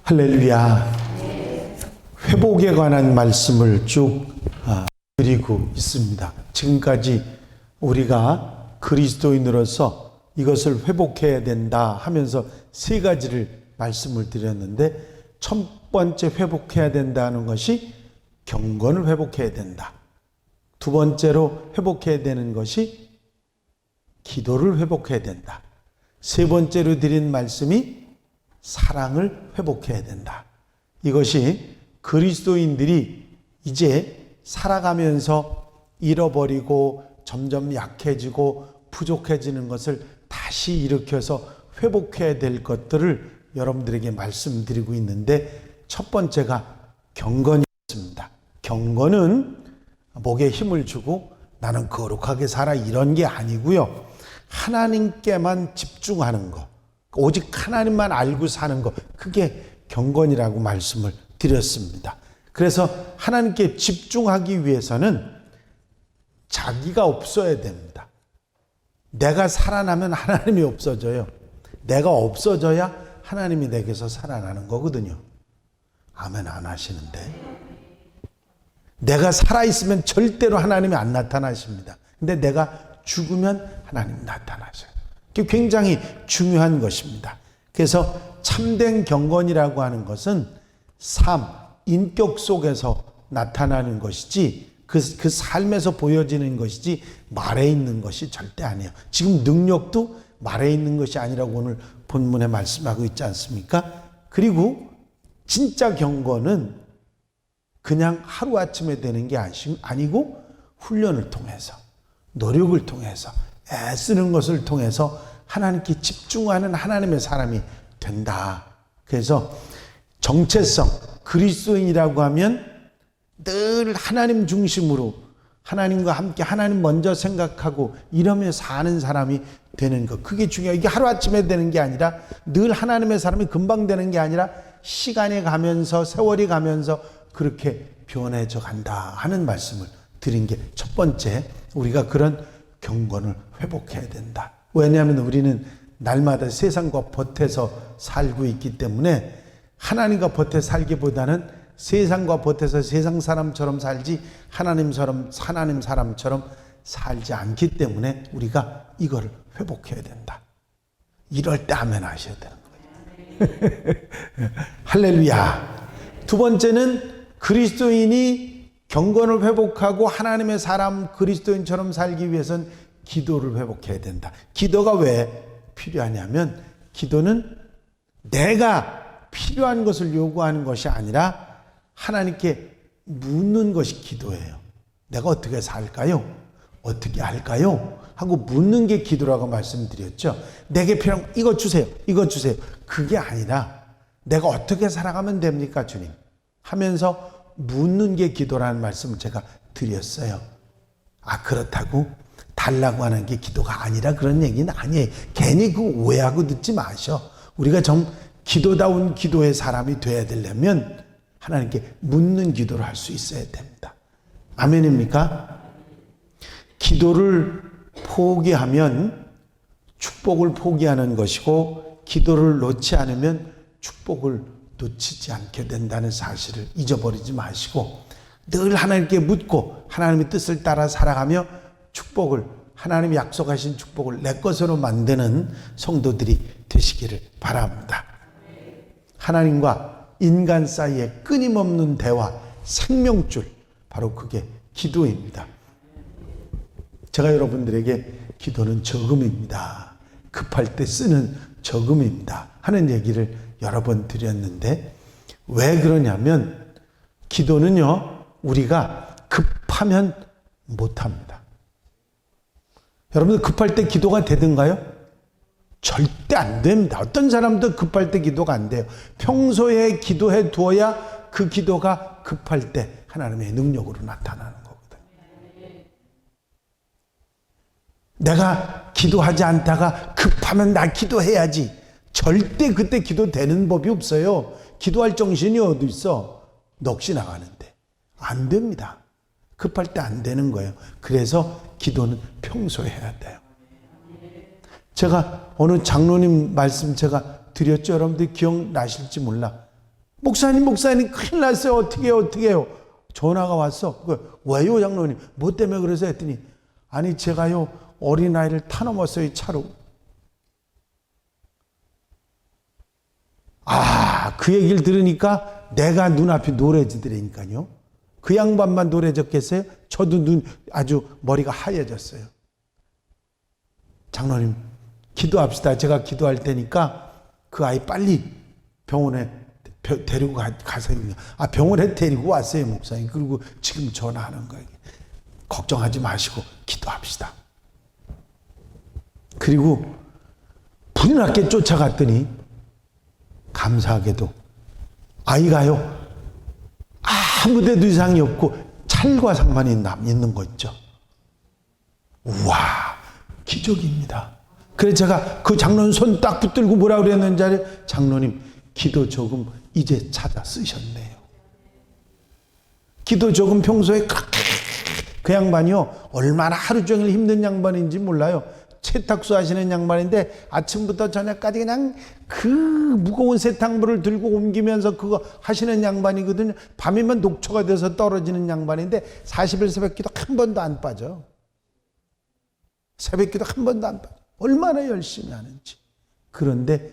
할렐루야. 회복에 관한 말씀을 쭉 드리고 있습니다. 지금까지 우리가 그리스도인으로서 이것을 회복해야 된다 하면서 세 가지를 말씀을 드렸는데, 첫 번째 회복해야 된다는 것이 경건을 회복해야 된다. 두 번째로 회복해야 되는 것이 기도를 회복해야 된다. 세 번째로 드린 말씀이 사랑을 회복해야 된다. 이것이 그리스도인들이 이제 살아가면서 잃어버리고 점점 약해지고 부족해지는 것을 다시 일으켜서 회복해야 될 것들을 여러분들에게 말씀드리고 있는데, 첫 번째가 경건이었습니다. 경건은 목에 힘을 주고 나는 거룩하게 살아 이런 게 아니고요. 하나님께만 집중하는 것, 오직 하나님만 알고 사는 것, 그게 경건이라고 말씀을 드렸습니다. 그래서 하나님께 집중하기 위해서는 자기가 없어야 됩니다. 내가 살아나면 하나님이 없어져요. 내가 없어져야 하나님이 내게서 살아나는 거거든요. 아멘 안 하시는데. 내가 살아있으면 절대로 하나님이 안 나타나십니다. 근데 내가 죽으면 하나님이 나타나셔요. 그게 굉장히 중요한 것입니다. 그래서 참된 경건이라고 하는 것은 삶, 인격 속에서 나타나는 것이지 그 삶에서 보여지는 것이지 말에 있는 것이 절대 아니에요. 지금 능력도 말에 있는 것이 아니라고 오늘 본문에 말씀하고 있지 않습니까? 그리고 진짜 경건은 그냥 하루아침에 되는 게 아니고 훈련을 통해서, 노력을 통해서, 애쓰는 것을 통해서 하나님께 집중하는 하나님의 사람이 된다. 그래서 정체성, 그리스도인이라고 하면 늘 하나님 중심으로 하나님과 함께 하나님 먼저 생각하고 이러며 사는 사람이 되는 것, 그게 중요해요. 이게 하루아침에 되는 게 아니라, 늘 하나님의 사람이 금방 되는 게 아니라 시간이 가면서, 세월이 가면서 그렇게 변해져 간다 하는 말씀을 드린 게 첫 번째, 우리가 그런 경건을 회복해야 된다. 왜냐하면 우리는 날마다 세상과 벗해서 살고 있기 때문에 하나님과 벗해 살기보다는 세상과 벗해서 세상 사람처럼 살지 하나님 사람처럼 살지 않기 때문에 우리가 이거를 회복해야 된다. 이럴 때 아멘 하셔야 되는 거예요. 할렐루야. 두 번째는 그리스도인이 경건을 회복하고 하나님의 사람 그리스도인처럼 살기 위해서는 기도를 회복해야 된다. 기도가 왜 필요하냐면, 기도는 내가 필요한 것을 요구하는 것이 아니라 하나님께 묻는 것이 기도예요. 내가 어떻게 살까요? 어떻게 할까요? 하고 묻는 게 기도라고 말씀드렸죠. 내게 필요한 이거 주세요. 이거 주세요. 그게 아니라 내가 어떻게 살아가면 됩니까, 주님? 하면서 묻는 게 기도라는 말씀을 제가 드렸어요. 그렇다고 달라고 하는 게 기도가 아니라 그런 얘기는 아니에요. 괜히 그 오해하고 듣지 마셔. 우리가 좀 기도다운 기도의 사람이 돼야 되려면 하나님께 묻는 기도를 할 수 있어야 됩니다. 아멘입니까? 기도를 포기하면 축복을 포기하는 것이고, 기도를 놓지 않으면 축복을 놓치지 않게 된다는 사실을 잊어버리지 마시고, 늘 하나님께 묻고 하나님의 뜻을 따라 살아가며 축복을, 하나님이 약속하신 축복을 내 것으로 만드는 성도들이 되시기를 바랍니다. 하나님과 인간 사이에 끊임없는 대화, 생명줄, 바로 그게 기도입니다. 제가 여러분들에게 기도는 저금입니다, 급할 때 쓰는 저금입니다 하는 얘기를 여러 번 드렸는데, 왜 그러냐면 기도는요, 우리가 급하면 못합니다. 여러분들 급할 때 기도가 되든가요? 절대 안 됩니다. 어떤 사람도 급할 때 기도가 안 돼요. 평소에 기도해 두어야 그 기도가 급할 때 하나님의 능력으로 나타나는 거거든요. 내가 기도하지 않다가 급하면 나 기도해야지, 절대 그때 기도되는 법이 없어요. 기도할 정신이 어디 있어? 넋이 나가는데. 안 됩니다. 급할 때 안 되는 거예요. 그래서 기도는 평소에 해야 돼요. 제가 어느 장로님 말씀 제가 드렸죠. 여러분들 기억나실지 몰라. 목사님 큰일 났어요. 어떻게 해요? 전화가 왔어. 왜요 장로님? 뭐 때문에 그러세요? 했더니 아니 제가요 어린아이를 타넘었어요 차로. 그 얘기를 들으니까 내가 눈앞이 노래지더라니까요. 그 양반만 노래졌겠어요? 저도 아주 머리가 하얘졌어요. 장로님 기도합시다. 제가 기도할 테니까 그 아이 빨리 병원에 데리고 가세요. 병원에 데리고 왔어요 목사님. 그리고 지금 전화하는 거예요. 걱정하지 마시고 기도합시다. 그리고 불이 났게 쫓아갔더니 감사하게도 아이가요 아무 데도 이상이 없고 찰과상만 있는 거 있죠. 우와 기적입니다. 그래서 제가 그 장로님 손 딱 붙들고 뭐라 그랬는지 알아요? 장로님 기도 조금 이제 찾아 쓰셨네요. 기도 조금 평소에 그렇게 그 양반이요 얼마나 하루 종일 힘든 양반인지 몰라요. 세탁소 하시는 양반인데 아침부터 저녁까지 그냥 그 무거운 세탁물을 들고 옮기면서 그거 하시는 양반이거든요. 밤이면 녹초가 돼서 떨어지는 양반인데 40일 새벽기도 한 번도 안 빠져. 새벽기도 한 번도 안 빠져. 얼마나 열심히 하는지. 그런데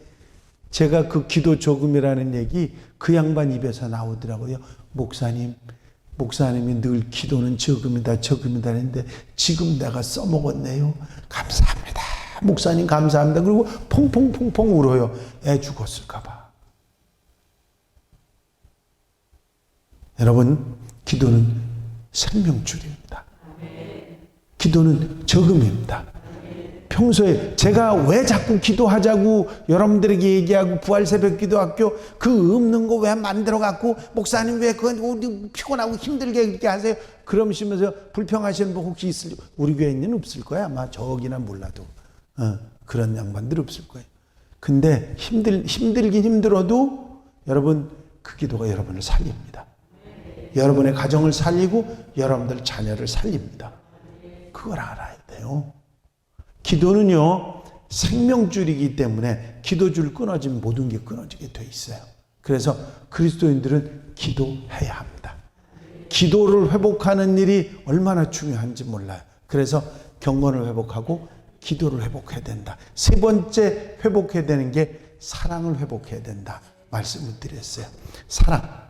제가 그 기도 조금이라는 얘기 그 양반 입에서 나오더라고요. 목사님이 늘 기도는 적음이다 했는데 지금 내가 써먹었네요. 감사합니다. 목사님 감사합니다. 그리고 퐁퐁퐁퐁 울어요. 애 죽었을까 봐. 여러분 기도는 생명줄입니다. 기도는 적음입니다. 평소에 제가 왜 자꾸 기도하자고 여러분들에게 얘기하고 부활새벽 기도학교 그 없는 거 왜 만들어 갖고 목사님 왜 그건 피곤하고 힘들게 이렇게 하세요? 그러시면서 불평하시는 분 혹시 있을 우리 교회에는 없을 거야. 아마 저기나 몰라도 그런 양반들 없을 거예요. 근데 힘들긴 힘들어도 여러분 그 기도가 여러분을 살립니다. 여러분의 가정을 살리고 여러분들 자녀를 살립니다. 그걸 알아야 돼요. 기도는요 생명줄이기 때문에 기도줄 끊어지면 모든 게 끊어지게 돼 있어요. 그래서 그리스도인들은 기도해야 합니다. 기도를 회복하는 일이 얼마나 중요한지 몰라요. 그래서 경건을 회복하고 기도를 회복해야 된다. 세 번째 회복해야 되는 게 사랑을 회복해야 된다 말씀을 드렸어요. 사랑.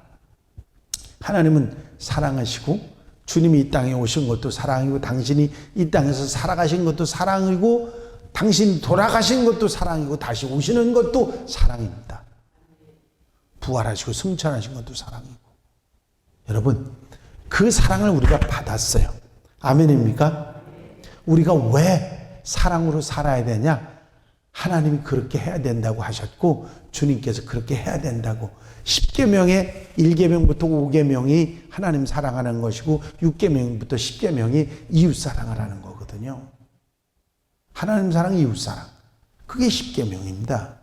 하나님은 사랑하시고 주님이 이 땅에 오신 것도 사랑이고 당신이 이 땅에서 살아가신 것도 사랑이고 당신이 돌아가신 것도 사랑이고 다시 오시는 것도 사랑입니다. 부활하시고 승천하신 것도 사랑이고. 여러분 그 사랑을 우리가 받았어요. 아멘입니까? 우리가 왜 사랑으로 살아야 되냐? 하나님이 그렇게 해야 된다고 하셨고 주님께서 그렇게 해야 된다고 10계명의 1계명부터 5계명이 하나님 사랑하는 것이고 6계명부터 10계명이 이웃 사랑을 하는 거거든요. 하나님 사랑, 이웃 사랑. 그게 10계명입니다.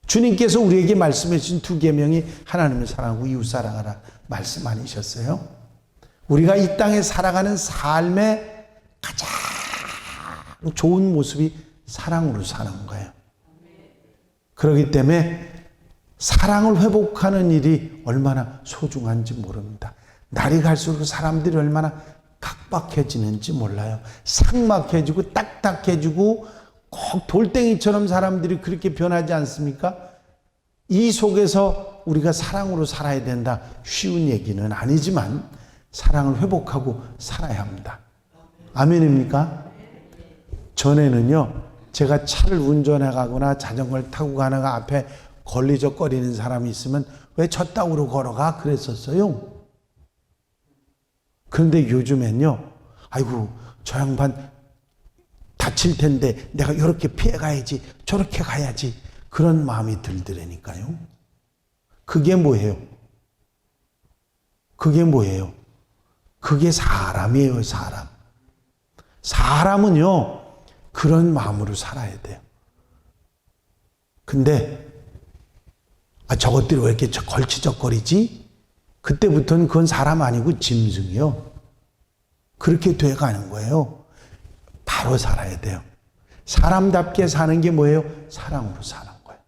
주님께서 우리에게 말씀해 주신 2계명이 하나님을 사랑하고 이웃 사랑하라 말씀 아니셨어요? 우리가 이 땅에 살아가는 삶의 가장 좋은 모습이 사랑으로 사는 거예요. 그렇기 때문에 사랑을 회복하는 일이 얼마나 소중한지 모릅니다. 날이 갈수록 사람들이 얼마나 각박해지는지 몰라요. 삭막해지고 딱딱해지고 꼭 돌덩이처럼 사람들이 그렇게 변하지 않습니까? 이 속에서 우리가 사랑으로 살아야 된다. 쉬운 얘기는 아니지만 사랑을 회복하고 살아야 합니다. 아멘입니까? 전에는요, 제가 차를 운전해 가거나 자전거를 타고 가다가 앞에 걸리적거리는 사람이 있으면 왜 저 땅으로 걸어가? 그랬었어요. 그런데 요즘엔요, 아이고, 저 양반 다칠 텐데 내가 이렇게 피해 가야지, 저렇게 가야지. 그런 마음이 들더라니까요. 그게 뭐예요? 그게 뭐예요? 그게 사람이에요, 사람. 사람은요, 그런 마음으로 살아야 돼요. 근데 저것들이 왜 이렇게 걸치적거리지? 그때부터는 그건 사람 아니고 짐승이요. 그렇게 돼가는 거예요. 바로 살아야 돼요. 사람답게 사는 게 뭐예요? 사랑으로 사는 거예요.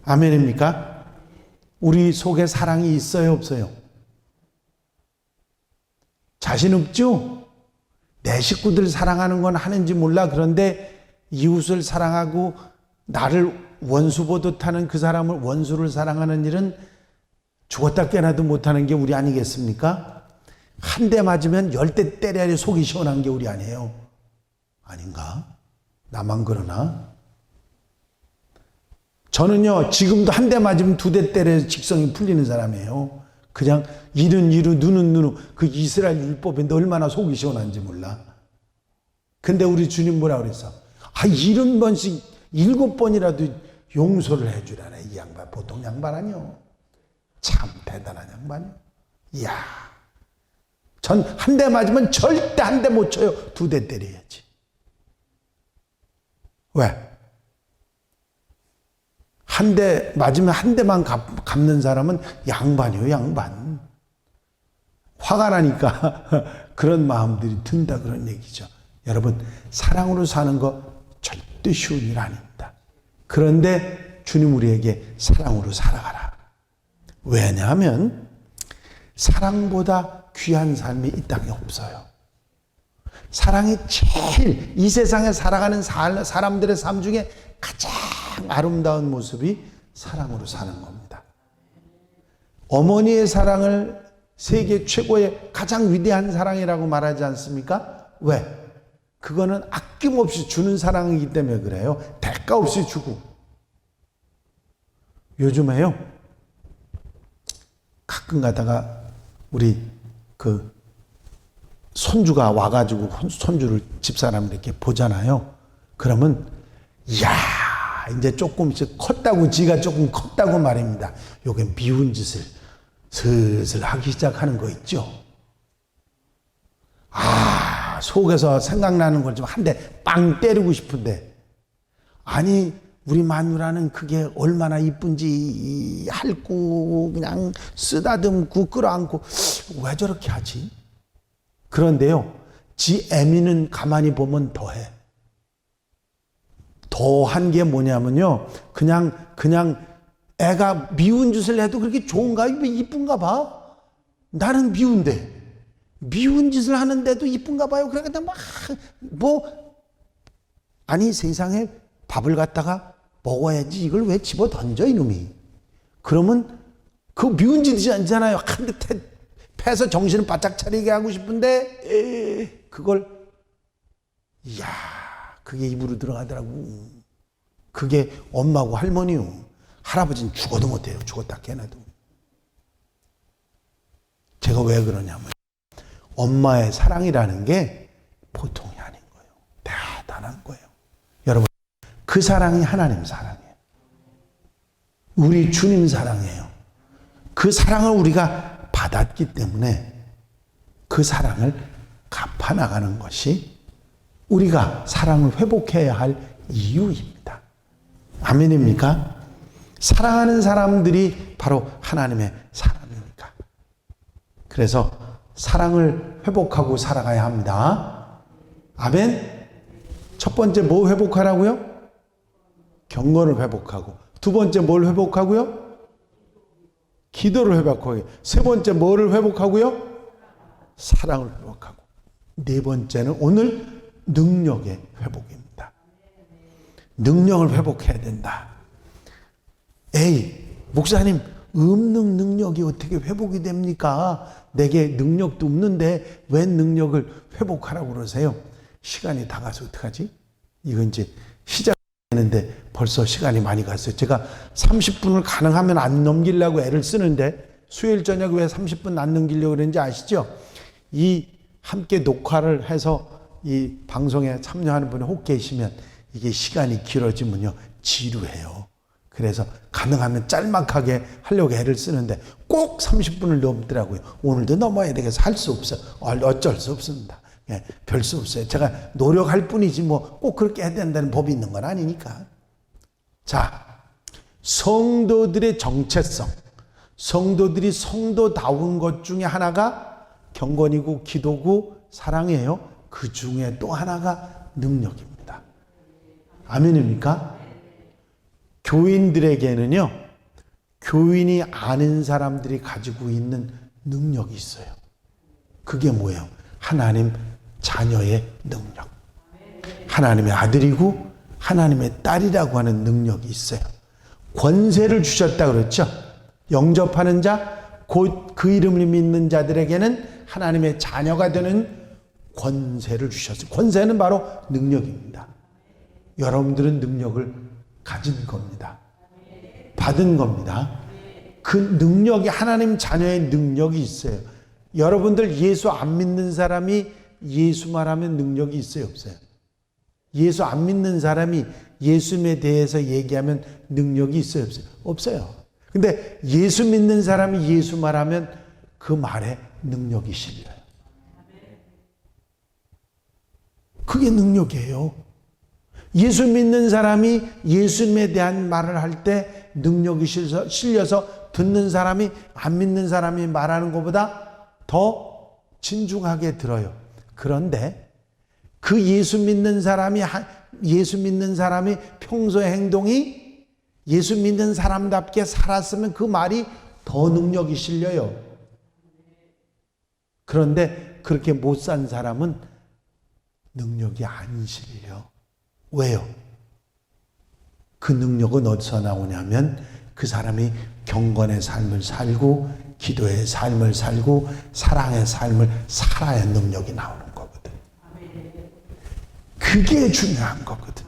아멘입니까? 우리 속에 사랑이 있어요, 없어요? 자신 없죠? 내 식구들 사랑하는 건 하는지 몰라. 그런데 이웃을 사랑하고 나를 원수 보듯하는 그 사람을 원수를 사랑하는 일은 죽었다 깨나도 못하는 게 우리 아니겠습니까? 한 대 맞으면 10대 때려야 속이 시원한 게 우리 아니에요. 아닌가? 나만 그러나? 저는요, 지금도 한 대 맞으면 2대 때려야 직성이 풀리는 사람이에요. 그냥 이는 이루 눈은 눈으로 그 이스라엘 율법인데 얼마나 속이 시원한지 몰라. 근데 우리 주님 뭐라 그랬어? 70번씩 7번이라도 용서를 해주라네. 이 양반 보통 양반 아니요. 참 대단한 양반이요. 이야, 전 한 대 맞으면 절대 한 대 못 쳐요. 2대 때려야지. 왜? 한 대 맞으면 한 대만 갚는 사람은 양반이요, 양반. 화가 나니까 그런 마음들이 든다, 그런 얘기죠. 여러분, 사랑으로 사는 거 절대 쉬운 일 아닙니다. 그런데 주님 우리에게 사랑으로 살아가라. 왜냐하면 사랑보다 귀한 삶이 이 땅에 없어요. 사랑이 제일 이 세상에 살아가는 사람들의 삶 중에 가장 아름다운 모습이 사랑으로 사는 겁니다. 어머니의 사랑을 세계 최고의 가장 위대한 사랑이라고 말하지 않습니까? 왜? 그거는 아낌없이 주는 사랑이기 때문에 그래요. 대가 없이 주고. 요즘에요, 가끔 가다가 우리 그 손주가 와가지고 손주를 집사람을 이렇게 보잖아요. 그러면 이야, 이제 조금씩 컸다고, 지가 조금 컸다고 말입니다. 요게 미운 짓을 슬슬 하기 시작하는 거 있죠. 속에서 생각나는 걸 좀 한 대 빵 때리고 싶은데, 아니 우리 마누라는 그게 얼마나 이쁜지 핥고 그냥 쓰다듬고 끌어안고 왜 저렇게 하지? 그런데요, 지 애미는 가만히 보면 더해. 더한 게 뭐냐면요, 그냥 애가 미운 짓을 해도 그렇게 좋은가? 왜 이쁜가 봐? 나는 미운데 미운 짓을 하는데도 이쁜가 봐요. 그러니까 아니 세상에 밥을 갖다가 먹어야지 이걸 왜 집어 던져 이놈이. 그러면 그 미운 짓이잖아요. 한 대 패서 정신을 바짝 차리게 하고 싶은데 그걸, 이야, 그게 입으로 들어가더라고. 그게 엄마고 할머니요. 할아버지는 죽어도 못해요. 죽었다 깨나도. 제가 왜 그러냐면 엄마의 사랑이라는 게 보통이 아닌 거예요. 대단한 거예요. 여러분, 그 사랑이 하나님 사랑이에요. 우리 주님 사랑이에요. 그 사랑을 우리가 받았기 때문에 그 사랑을 갚아나가는 것이 우리가 사랑을 회복해야 할 이유입니다. 아멘입니까? 사랑하는 사람들이 바로 하나님의 사람이니까. 그래서 사랑을 회복하고 살아가야 합니다. 아멘? 첫 번째 뭐 회복하라고요? 경건을 회복하고. 두 번째 뭘 회복하고요? 기도를 회복하고. 세 번째 뭐를 회복하고요? 사랑을 회복하고. 네 번째는 오늘 능력의 회복입니다. 능력을 회복해야 된다. 목사님, 없는 능력이 어떻게 회복이 됩니까? 내게 능력도 없는데 왜 능력을 회복하라고 그러세요? 시간이 다 가서 어떡하지? 이건 이제 시작했는데 벌써 시간이 많이 갔어요. 제가 30분을 가능하면 안 넘기려고 애를 쓰는데 수요일 저녁 왜 30분 안 넘기려고 그러는지 아시죠? 이 함께 녹화를 해서 이 방송에 참여하는 분이 혹 계시면 이게 시간이 길어지면요 지루해요. 그래서 가능하면 짤막하게 하려고 애를 쓰는데 꼭 30분을 넘더라고요. 오늘도 넘어야 되겠어. 할 수 없어. 어쩔 수 없습니다. 별 수 없어요. 제가 노력할 뿐이지 뭐 꼭 그렇게 해야 된다는 법이 있는 건 아니니까. 자, 성도들의 정체성, 성도들이 성도다운 것 중에 하나가 경건이고 기도고 사랑이에요. 그 중에 또 하나가 능력입니다. 아멘입니까? 교인들에게는요, 교인이 아는 사람들이 가지고 있는 능력이 있어요. 그게 뭐예요? 하나님 자녀의 능력. 하나님의 아들이고 하나님의 딸이라고 하는 능력이 있어요. 권세를 주셨다 그랬죠. 영접하는 자, 곧 그 이름을 믿는 자들에게는 하나님의 자녀가 되는 권세를 주셨어요. 권세는 바로 능력입니다. 여러분들은 능력을 가진 겁니다. 받은 겁니다. 그 능력이 하나님 자녀의 능력이 있어요. 여러분들 예수 안 믿는 사람이 예수 말하면 능력이 있어요, 없어요? 예수 안 믿는 사람이 예수님에 대해서 얘기하면 능력이 있어요, 없어요? 없어요. 근데 예수 믿는 사람이 예수 말하면 그 말에 능력이 실려요. 그게 능력이에요. 예수 믿는 사람이 예수님에 대한 말을 할 때 능력이 실려서 듣는 사람이 안 믿는 사람이 말하는 것보다 더 진중하게 들어요. 그런데 그 예수 믿는 사람이 평소의 행동이 예수 믿는 사람답게 살았으면 그 말이 더 능력이 실려요. 그런데 그렇게 못 산 사람은 능력이 안 실려. 왜요? 그 능력은 어디서 나오냐면 그 사람이 경건의 삶을 살고 기도의 삶을 살고 사랑의 삶을 살아야 능력이 나오는 거거든. 그게 중요한 거거든.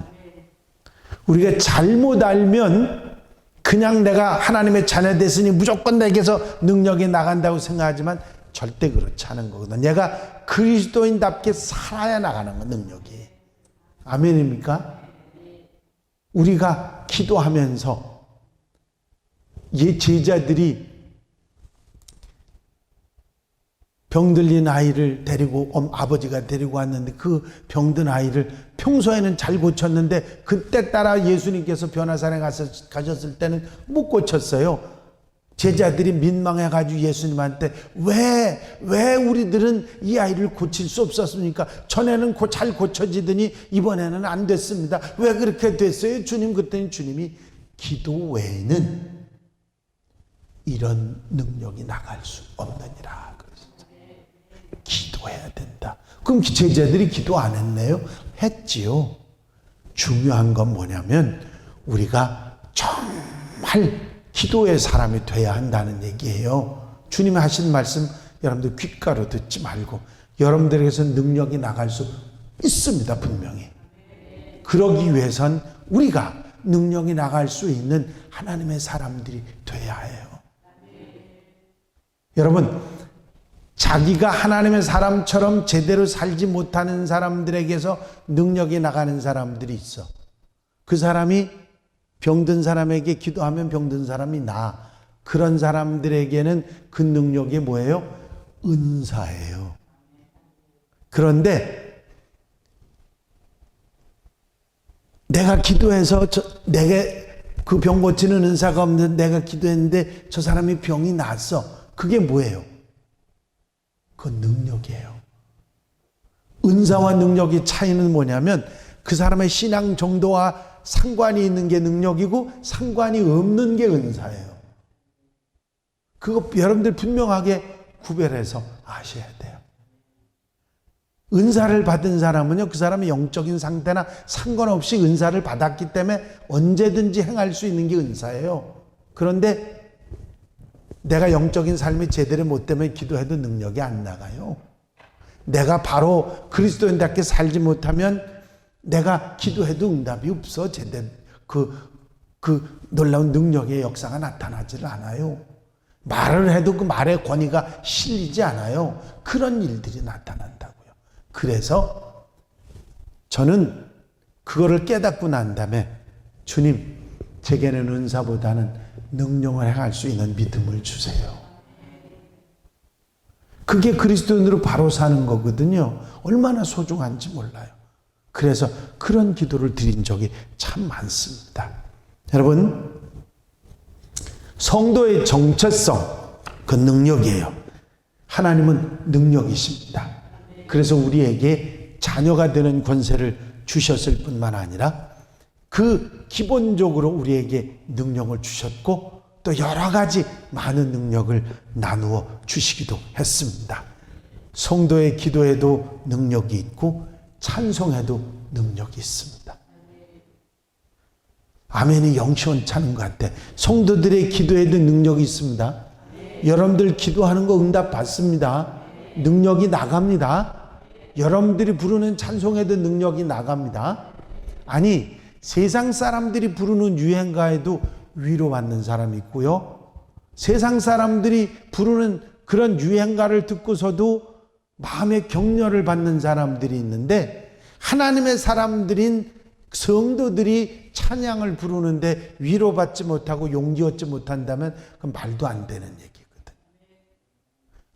우리가 잘못 알면 그냥 내가 하나님의 자녀 됐으니 무조건 내게서 능력이 나간다고 생각하지만 절대 그렇지 않은 거거든. 얘가 그리스도인답게 살아야 나가는 거, 능력이. 아멘입니까? 우리가 기도하면서 제자들이 병들린 아이를 데리고 아버지가 데리고 왔는데 그 병든 아이를 평소에는 잘 고쳤는데 그때 따라 예수님께서 변화산에 가셨을 때는 못 고쳤어요. 제자들이 민망해가지고 예수님한테 왜 우리들은 이 아이를 고칠 수 없었습니까? 전에는 잘 고쳐지더니 이번에는 안 됐습니다. 왜 그렇게 됐어요? 주님, 그때는 주님이 기도 외에는 이런 능력이 나갈 수 없느니라 그러셨어요. 기도해야 된다. 그럼 제자들이 기도 안 했네요? 했지요. 중요한 건 뭐냐면 우리가 정말 기도의 사람이 돼야 한다는 얘기예요. 주님이 하신 말씀 여러분들 귓가로 듣지 말고 여러분들에게서 능력이 나갈 수 있습니다. 분명히. 그러기 위해선 우리가 능력이 나갈 수 있는 하나님의 사람들이 돼야 해요. 여러분, 자기가 하나님의 사람처럼 제대로 살지 못하는 사람들에게서 능력이 나가는 사람들이 있어. 그 사람이 병든 사람에게 기도하면 병든 사람이 나아. 그런 사람들에게는 그 능력이 뭐예요? 은사예요. 그런데 내가 기도해서 내게 그 병 고치는 은사가 없는 내가 기도했는데 저 사람이 병이 났어. 그게 뭐예요? 그건 능력이에요. 은사와 능력의 차이는 뭐냐면 그 사람의 신앙 정도와 상관이 있는 게 능력이고 상관이 없는 게 은사예요. 그거 여러분들 분명하게 구별해서 아셔야 돼요. 은사를 받은 사람은요, 그 사람의 영적인 상태나 상관없이 은사를 받았기 때문에 언제든지 행할 수 있는 게 은사예요. 그런데 내가 영적인 삶이 제대로 못 되면 기도해도 능력이 안 나가요. 내가 바로 그리스도인답게 살지 못하면 내가 기도해도 응답이 없어. 제대로 그 놀라운 능력의 역사가 나타나질 않아요. 말을 해도 그 말의 권위가 실리지 않아요. 그런 일들이 나타난다고요. 그래서 저는 그거를 깨닫고 난 다음에 주님, 제게는 은사보다는 능력을 행할 수 있는 믿음을 주세요. 그게 그리스도인으로 바로 사는 거거든요. 얼마나 소중한지 몰라요. 그래서 그런 기도를 드린 적이 참 많습니다. 여러분, 성도의 정체성, 그 능력이에요. 하나님은 능력이십니다. 그래서 우리에게 자녀가 되는 권세를 주셨을 뿐만 아니라 그 기본적으로 우리에게 능력을 주셨고 또 여러 가지 많은 능력을 나누어 주시기도 했습니다. 성도의 기도에도 능력이 있고 찬송에도 능력이 있습니다. 아멘이 영시원찮은 것 같아. 성도들의 기도에도 능력이 있습니다. 여러분들 기도하는 거 응답 받습니다. 능력이 나갑니다. 여러분들이 부르는 찬송에도 능력이 나갑니다. 아니, 세상 사람들이 부르는 유행가에도 위로받는 사람이 있고요. 세상 사람들이 부르는 그런 유행가를 듣고서도 마음의 격려를 받는 사람들이 있는데, 하나님의 사람들인 성도들이 찬양을 부르는데 위로받지 못하고 용기 얻지 못한다면 그건 말도 안 되는 얘기거든.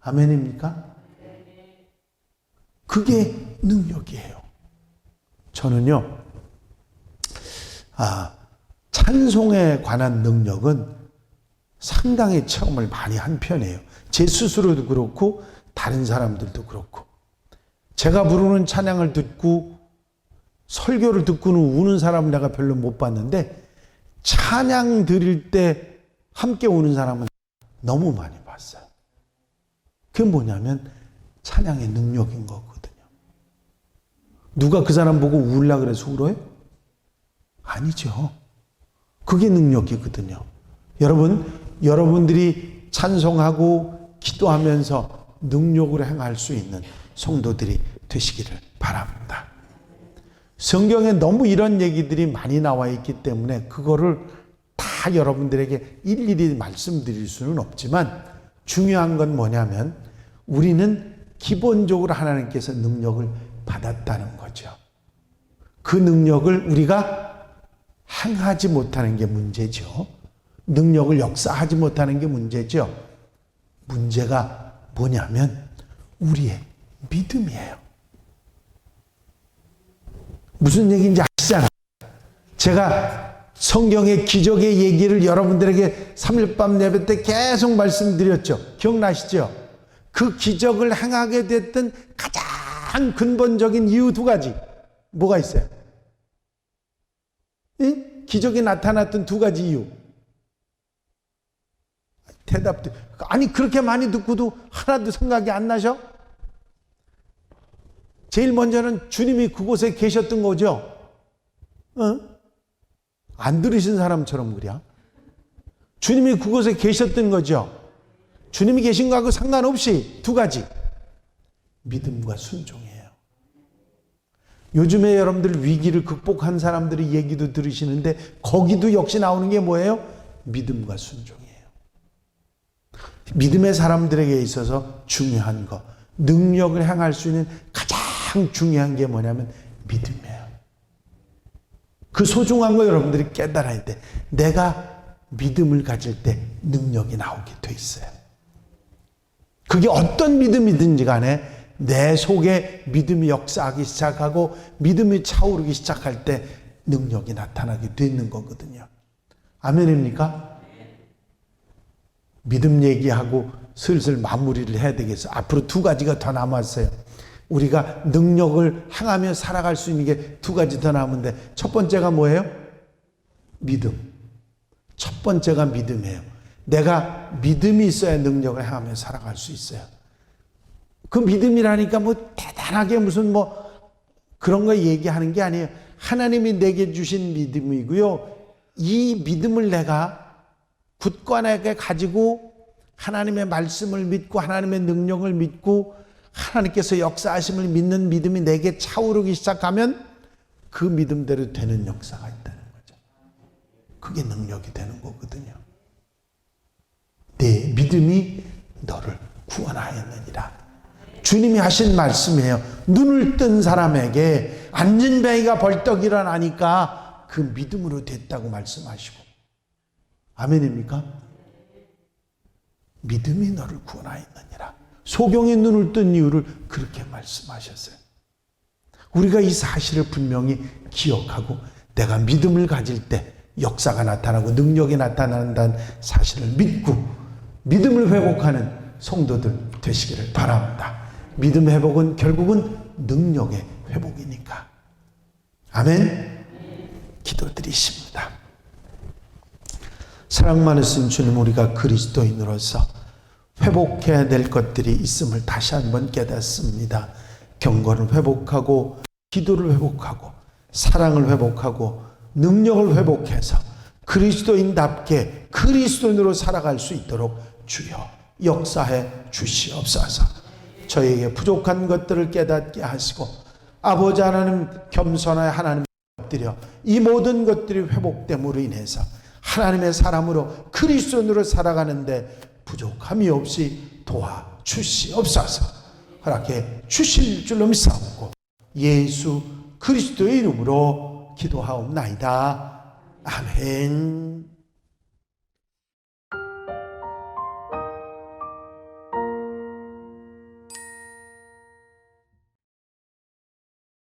아멘입니까? 그게 능력이에요. 저는요, 찬송에 관한 능력은 상당히 체험을 많이 한 편이에요. 제 스스로도 그렇고 다른 사람들도 그렇고. 제가 부르는 찬양을 듣고 설교를 듣고는 우는 사람을 내가 별로 못 봤는데, 찬양 드릴 때 함께 우는 사람은 너무 많이 봤어요. 그게 뭐냐면 찬양의 능력인 거거든요. 누가 그 사람 보고 울라 그래서 울어요? 아니죠. 그게 능력이거든요. 여러분들이 찬송하고 기도하면서 능력으로 행할 수 있는 성도들이 되시기를 바랍니다. 성경에 너무 이런 얘기들이 많이 나와 있기 때문에 그거를 다 여러분들에게 일일이 말씀드릴 수는 없지만, 중요한 건 뭐냐면 우리는 기본적으로 하나님께서 능력을 받았다는 거죠. 그 능력을 우리가 행하지 못하는 게 문제죠. 능력을 역사하지 못하는 게 문제죠. 문제가 뭐냐면 우리의 믿음이에요. 무슨 얘기인지 아시잖아요. 제가 성경의 기적의 얘기를 여러분들에게 3일밤 예배 때 계속 말씀드렸죠. 기억나시죠? 그 기적을 행하게 됐던 가장 근본적인 이유 두 가지. 뭐가 있어요? 기적이 나타났던 두 가지 이유. 대답도, 아니 그렇게 많이 듣고도 하나도 생각이 안 나셔? 제일 먼저는 주님이 그곳에 계셨던 거죠. 안 들으신 사람처럼 그래. 주님이 그곳에 계셨던 거죠. 주님이 계신 거하고 상관없이 두 가지. 믿음과 순종이에요. 요즘에 여러분들 위기를 극복한 사람들의 얘기도 들으시는데 거기도 역시 나오는 게 뭐예요? 믿음과 순종이에요. 믿음의 사람들에게 있어서 중요한 거, 능력을 행할 수 있는 가장 중요한 게 뭐냐면 믿음이에요. 그 소중한 거 여러분들이 깨달아야 돼. 내가 믿음을 가질 때 능력이 나오게 돼 있어요. 그게 어떤 믿음이든지 간에 내 속에 믿음이 역사하기 시작하고 믿음이 차오르기 시작할 때 능력이 나타나게 되는 거거든요. 아멘입니까? 믿음 얘기하고 슬슬 마무리를 해야 되겠어요. 앞으로 두 가지가 더 남았어요. 우리가 능력을 행하며 살아갈 수 있는 게 두 가지 더 남은데, 첫 번째가 뭐예요? 믿음. 첫 번째가 믿음이에요. 내가 믿음이 있어야 능력을 행하며 살아갈 수 있어요. 그 믿음이라니까 뭐 대단하게 무슨 뭐 그런 거 얘기하는 게 아니에요. 하나님이 내게 주신 믿음이고요. 이 믿음을 내가 굳건하게 가지고 하나님의 말씀을 믿고 하나님의 능력을 믿고 하나님께서 역사하심을 믿는 믿음이 내게 차오르기 시작하면 그 믿음대로 되는 역사가 있다는 거죠. 그게 능력이 되는 거거든요. 내 믿음이 너를 구원하였느니라. 주님이 하신 말씀이에요. 눈을 뜬 사람에게 앉은 뱅이가 벌떡 일어나니까 그 믿음으로 됐다고 말씀하시고. 아멘입니까? 믿음이 너를 구원하였느니라. 소경의 눈을 뜬 이유를 그렇게 말씀하셨어요. 우리가 이 사실을 분명히 기억하고 내가 믿음을 가질 때 역사가 나타나고 능력이 나타난다는 사실을 믿고 믿음을 회복하는 성도들 되시기를 바랍니다. 믿음 회복은 결국은 능력의 회복이니까. 아멘. 기도드리십니다. 사랑 많으신 주님, 우리가 그리스도인으로서 회복해야 될 것들이 있음을 다시 한번 깨닫습니다. 경건을 회복하고, 기도를 회복하고, 사랑을 회복하고, 능력을 회복해서 그리스도인답게 그리스도인으로 살아갈 수 있도록 주여 역사해 주시옵소서. 저에게 부족한 것들을 깨닫게 하시고, 아버지 하나님, 겸손하여 하나님 엎드려 이 모든 것들이 회복됨으로 인해서 하나님의 사람으로 그리스도인으로 살아가는데 부족함이 없이 도와주시옵소서. 허락해 주실 줄로 믿사옵고 예수 그리스도의 이름으로 기도하옵나이다. 아멘.